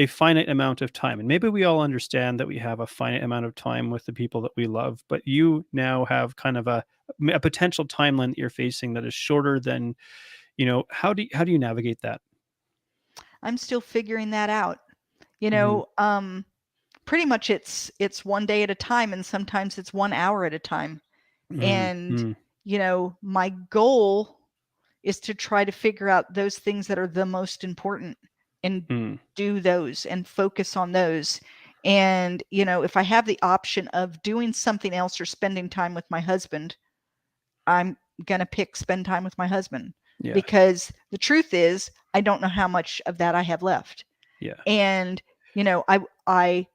finite amount of time, and maybe we all understand that we have a finite amount of time with the people that we love, but you now have kind of a potential timeline that you're facing that is shorter than, how do you navigate that? I'm still figuring that out. You Mhm. know, pretty much it's one day at a time, and sometimes it's 1 hour at a time. Mm, And mm, my goal is to try to figure out those things that are the most important and mm, do those and focus on those. And if I have the option of doing something else or spending time with my husband, I'm going to pick spend time with my husband, yeah, because the truth is I don't know how much of that I have left. yeah. And I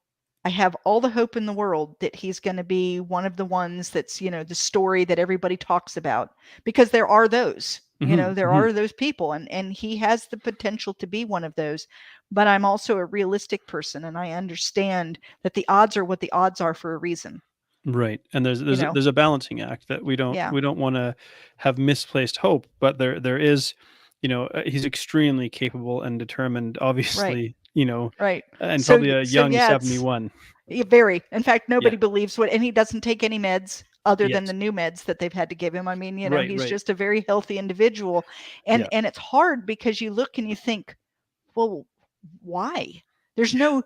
have all the hope in the world that he's going to be one of the ones that's, the story that everybody talks about, because there are those, Mhm, there mhm. are those people, and he has the potential to be one of those. But I'm also a realistic person, and I understand that the odds are what the odds are for a reason, Right, and there's you there's a know. there's a balancing act that we don't Yeah. we don't wanna have misplaced hope, but there is, he's extremely capable and determined, Right. obviously, Right. and So probably a so young yeah, it's 71. very. In fact, Yeah. nobody believes what, and he doesn't take any meds. other Yes. than the new meds that they've had to give him. I mean, Right, he's right. just a very healthy individual. And Yeah. it's hard because you look and you think, well, why? There's no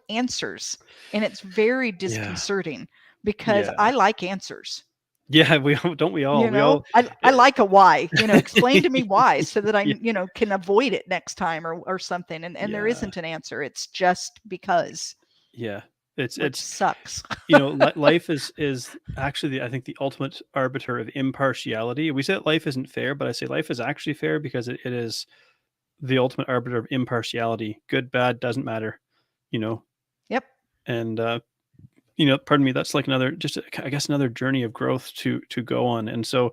answers. And it's very disconcerting because Yeah. I like answers. Yeah, we all. We all. I like a why. Explain to me why so that I, can avoid it next time or something. And there Yeah. isn't an answer. It's just because. Yeah. Which It's sucks. life is actually, I think, the ultimate arbiter of impartiality. We say that life isn't fair, but I say life is actually fair because it is the ultimate arbiter of impartiality. Good, bad, doesn't matter, Yep. and pardon me, that's like another journey of growth to go on. And so,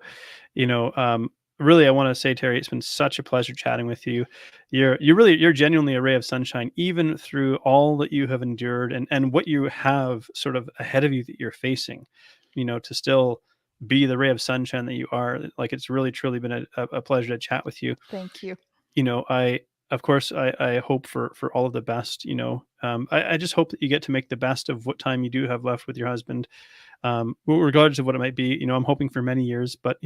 really, I want to say, Teri, it's been such a pleasure chatting with you. You're genuinely a ray of sunshine, even through all that you have endured and what you have sort of ahead of you that you're facing, to still be the ray of sunshine that you are. Like, it's really, truly been a pleasure to chat with you. Thank you. Of course, I hope for all of the best, I just hope that you get to make the best of what time you do have left with your husband, regardless of what it might be. I'm hoping for many years, but,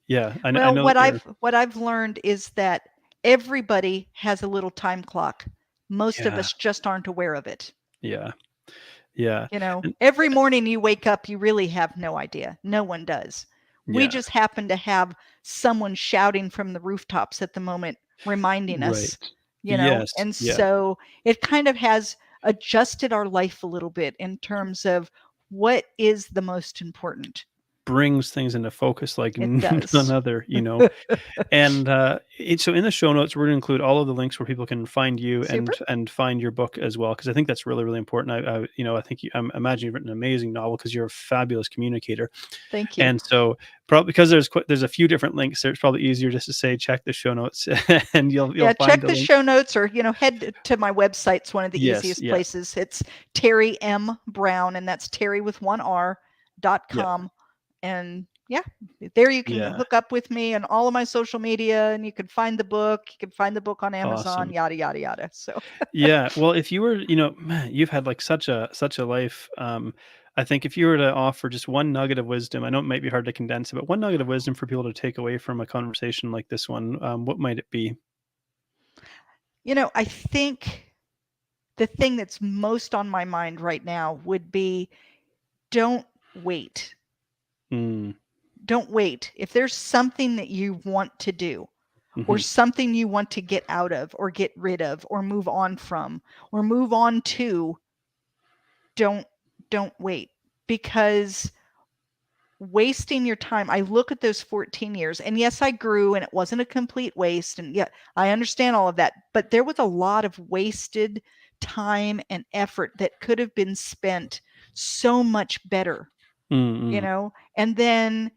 yeah, I know what I've learned is that everybody has a little time clock. Most of us just aren't aware of it. Yeah. Yeah. Every morning you wake up, you really have no idea. No one does. We just happen to have someone shouting from the rooftops at the moment, reminding us, Yes. and so it kind of has adjusted our life a little bit in terms of what is the most important. Brings things into focus like It does. none other, And so in the show notes, we're going to include all of the links where people can find you and find your book as well, because I think that's really, really important. I think I imagine you've written an amazing novel because you're a fabulous communicator. Thank you. And so probably because there's a few different links there, it's probably easier just to say check the show notes and you'll find check the link. show notes, or head to my website. It's one of the easiest places. It's Teri M Brown, and that's Teri with one R.com. And there you can hook up with me on all of my social media, and you can find the book. You can find the book on Amazon, awesome. Yada, yada, yada. So yeah. Well, if you were, man, you've had like such a life. I think if you were to offer just one nugget of wisdom, I know it might be hard to condense it, but one nugget of wisdom for people to take away from a conversation like this one, what might it be? I think the thing that's most on my mind right now would be, don't wait. Don't wait. If there's something that you want to do, or something you want to get out of or get rid of or move on from or move on to, don't wait, because wasting your time. I look at those 14 years, and yes, I grew, and it wasn't a complete waste. And yeah, I understand all of that, but there was a lot of wasted time and effort that could have been spent so much better. And then,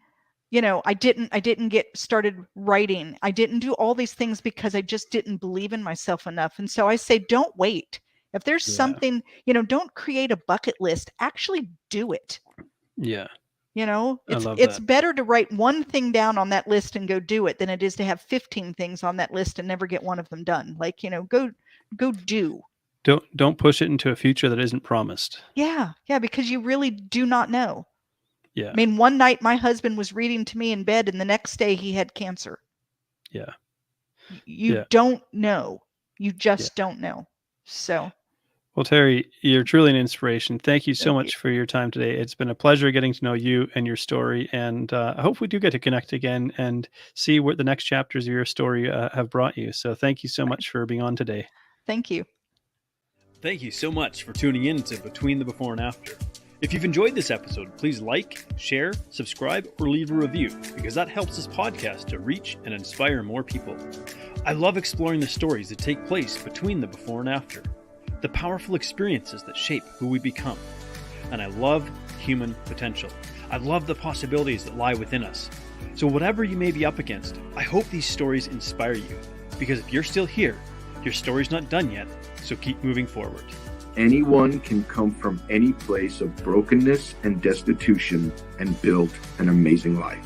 I didn't get started writing. I didn't do all these things because I just didn't believe in myself enough. And so I say, don't wait. If there's something, don't create a bucket list, actually do it. Yeah. It's better to write one thing down on that list and go do it than it is to have 15 things on that list and never get one of them done. Like, go do. Don't push it into a future that isn't promised. Yeah. Because you really do not know. Yeah. I mean, one night my husband was reading to me in bed, and the next day he had cancer. Yeah. You don't know. You just don't know. So. Well, Teri, you're truly an inspiration. Thank you so much for your time today. It's been a pleasure getting to know you and your story. And I hope we do get to connect again and see what the next chapters of your story have brought you. So thank you so much for being on today. Thank you. Thank you so much for tuning in to Between the Before and After. If you've enjoyed this episode, please like, share, subscribe, or leave a review, because that helps this podcast to reach and inspire more people. I love exploring the stories that take place between the before and after, the powerful experiences that shape who we become. And I love human potential. I love the possibilities that lie within us. So whatever you may be up against, I hope these stories inspire you, because if you're still here, your story's not done yet, so keep moving forward. Anyone can come from any place of brokenness and destitution and build an amazing life.